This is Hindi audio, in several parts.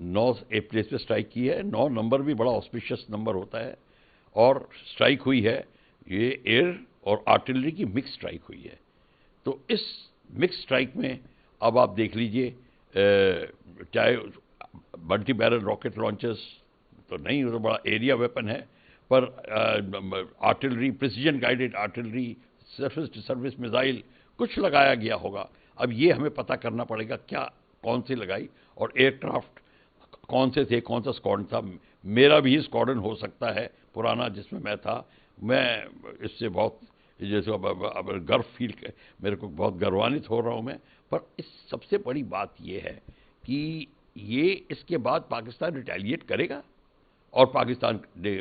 9 प्लेस पे स्ट्राइक की है। 9 नंबर भी बड़ा ऑस्पिशियस नंबर होता है और स्ट्राइक हुई है, ये एयर और आर्टिलरी की मिक्स स्ट्राइक हुई है। तो इस मिक्स स्ट्राइक में अब आप देख लीजिए, चाहे मल्टी बैरल रॉकेट लॉन्चर्स तो नहीं, तो बड़ा एरिया वेपन है, पर artillery, precision guided artillery, surface to surface missile कुछ लगाया गया होगा। अब ये हमें पता करना पड़ेगा क्या, कौन सी लगाई, और एयरक्राफ्ट कौन से थे, कौन सा स्क्वाड्रन था। मेरा भी स्क्वाड्रन हो सकता है पुराना जिसमें मैं था। मैं इससे बहुत जैसे अब गर्व फील, मेरे को बहुत गर्वान्वित हो रहा हूं मैं। पर इस सबसे बड़ी बात यह है कि ये इसके बाद पाकिस्तान रिटेलिएट करेगा और पाकिस्तान ने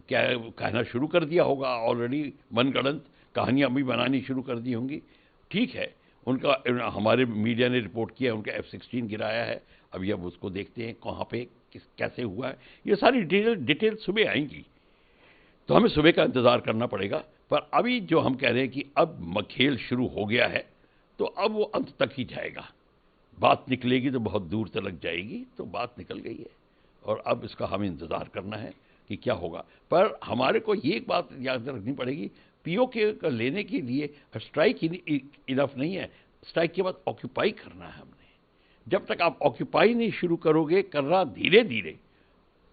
क्या कहना शुरू कर दिया होगा, ऑलरेडी मनगढ़ंत कहानियां भी बनानी शुरू कर दी होंगी। ठीक है, उनका, हमारे मीडिया ने रिपोर्ट किया उनका F-16 गिराया है। अभी अब उसको देखते हैं कहाँ पे कैसे हुआ है, ये सारी डिटेल सुबह आएंगी, तो हमें सुबह का इंतजार करना पड़ेगा। पर अभी जो हम कह रहे हैं कि अब खेल शुरू हो गया है, तो अब वो अंत तक ही जाएगा। बात निकलेगी तो बहुत दूर तक जाएगी, तो बात निकल गई है और अब इसका हमें इंतजार करना है कि क्या होगा। पर हमारे को ये एक बात याद रखनी पड़ेगी, पीओके का लेने के लिए स्ट्राइक इनफ नहीं है, स्ट्राइक के बाद ऑक्यूपाई करना है हमने। जब तक आप ऑक्यूपाई नहीं शुरू करोगे, करना धीरे धीरे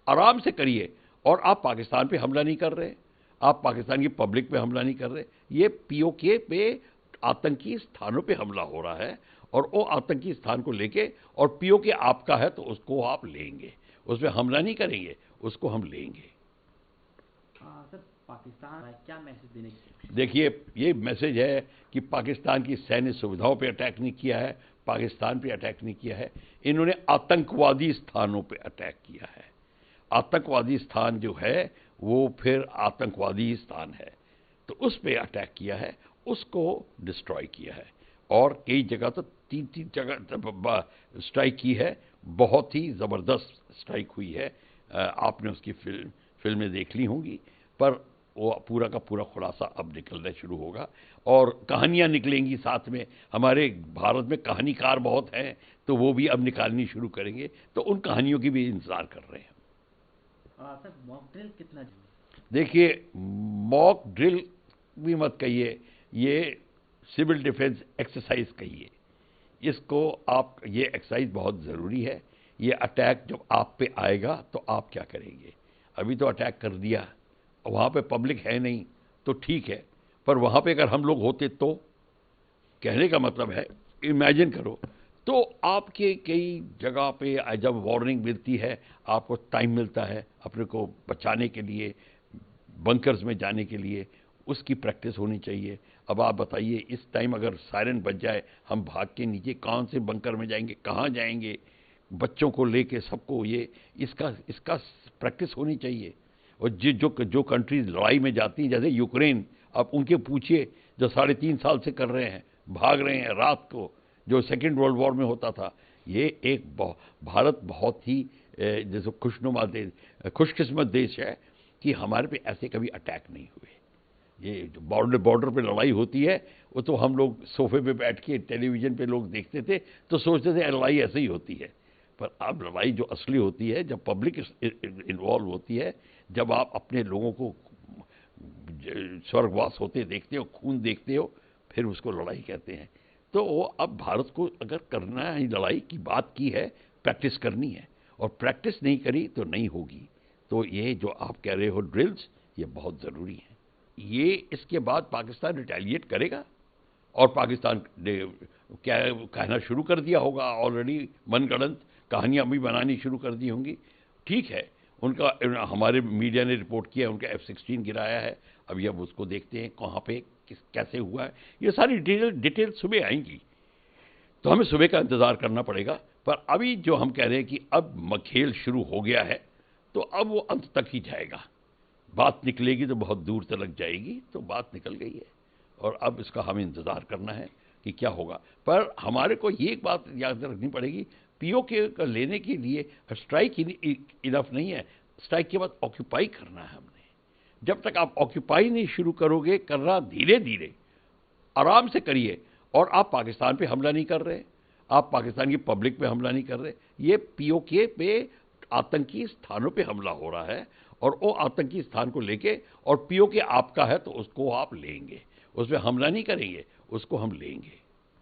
आराम से करिए, और आप पाकिस्तान पे हमला नहीं कर रहे, आप पाकिस्तान की पब्लिक पे हमला नहीं कर रहे, ये पीओके पे आतंकी स्थानों पे हमला हो रहा है, और वो आतंकी स्थान को लेके, और पीओके आपका है तो उसको आप लेंगे, उस पर हमला नहीं करेंगे, उसको हम लेंगे। सर, पाकिस्तान क्या मैसेज देने की? देखिए, ये मैसेज है कि पाकिस्तान की सैन्य सुविधाओं पे अटैक नहीं किया है, पाकिस्तान पे अटैक नहीं किया है, इन्होंने आतंकवादी स्थानों पे अटैक किया है। आतंकवादी स्थान जो है वो फिर आतंकवादी स्थान है, तो उस पे अटैक किया है, उसको डिस्ट्रॉय किया है, और कई जगह तो 3 जगह स्ट्राइक की है। बहुत ही ज़बरदस्त स्ट्राइक हुई है, आपने उसकी फिल्में देख ली होंगी, पर वो पूरा का पूरा खुलासा अब निकलना शुरू होगा और कहानियां निकलेंगी साथ में। हमारे भारत में कहानीकार बहुत हैं, तो वो भी अब निकालनी शुरू करेंगे, तो उन कहानियों की भी इंतजार कर रहे हैं। सर, मॉक ड्रिल कितना? देखिए, मॉक ड्रिल भी मत कहिए, ये सिविल डिफेंस एक्सरसाइज कहिए इसको आप। ये एक्सरसाइज बहुत ज़रूरी है। ये अटैक जब आप पे आएगा तो आप क्या करेंगे? अभी तो अटैक कर दिया, वहाँ पे पब्लिक है नहीं तो ठीक है, पर वहाँ पे अगर हम लोग होते तो, कहने का मतलब है, इमेजिन करो, तो आपके कई जगह पे जब वार्निंग मिलती है, आपको टाइम मिलता है अपने को बचाने के लिए, बंकर्स में जाने के लिए, उसकी प्रैक्टिस होनी चाहिए। अब आप बताइए, इस टाइम अगर सायरन बज जाए, हम भाग के नीचे कौन से बंकर में जाएंगे, कहाँ जाएंगे, बच्चों को लेके सबको, ये इसका प्रैक्टिस होनी चाहिए। और जो कंट्रीज लड़ाई में जाती हैं, जैसे यूक्रेन, आप उनके पूछिए, जो 3.5 साल से कर रहे हैं, भाग रहे हैं रात को, जो सेकेंड वर्ल्ड वॉर में होता था। ये एक भारत बहुत ही जैसे खुशनुमा देश, खुशकिस्मत देश है कि हमारे पे ऐसे कभी अटैक नहीं हुए। ये जो बॉर्डर पे लड़ाई होती है, वो तो हम लोग सोफे पे बैठ के टेलीविजन पे लोग देखते थे तो सोचते थे लड़ाई ऐसे ही होती है, पर अब लड़ाई जो असली होती है, जब पब्लिक इन्वॉल्व होती है, जब आप अपने लोगों को स्वर्गवास होते देखते हो, खून देखते हो, फिर उसको लड़ाई कहते हैं। तो अब भारत को अगर करना है, लड़ाई की बात की है, प्रैक्टिस करनी है, और प्रैक्टिस नहीं करी तो नहीं होगी। तो ये जो आप कह रहे हो ड्रिल्स, ये बहुत ज़रूरी है। ये इसके बाद पाकिस्तान रिटेलिएट करेगा और पाकिस्तान ने क्या कहना शुरू कर दिया होगा, ऑलरेडी मनगढ़ंत कहानियां भी बनानी शुरू कर दी होंगी। ठीक है, उनका, हमारे मीडिया ने रिपोर्ट किया उनका F-16 गिराया है। अभी अब उसको देखते हैं कहाँ पे कैसे हुआ है, ये सारी डिटेल सुबह आएंगी, तो हमें सुबह का इंतजार करना पड़ेगा। पर अभी जो हम कह रहे हैं कि अब खेल शुरू हो गया है, तो अब वो अंत तक ही जाएगा। बात निकलेगी तो बहुत दूर तक जाएगी, तो बात निकल गई है और अब इसका हमें इंतजार करना है कि क्या होगा। पर हमारे को ये एक बात याद रखनी पड़ेगी, पीओके का लेने के लिए स्ट्राइक इनफ नहीं है, स्ट्राइक के बाद ऑक्यूपाई करना है हमने। जब तक आप ऑक्यूपाई नहीं शुरू करोगे, करना धीरे धीरे आराम से करिए, और आप पाकिस्तान पे हमला नहीं कर रहे, आप पाकिस्तान की पब्लिक पे हमला नहीं कर रहे, ये पीओके पे आतंकी स्थानों पे हमला हो रहा है, और वो आतंकी स्थान को लेके, और पीओके आपका है तो उसको आप लेंगे, उस पर हमला नहीं करेंगे, उसको हम लेंगे।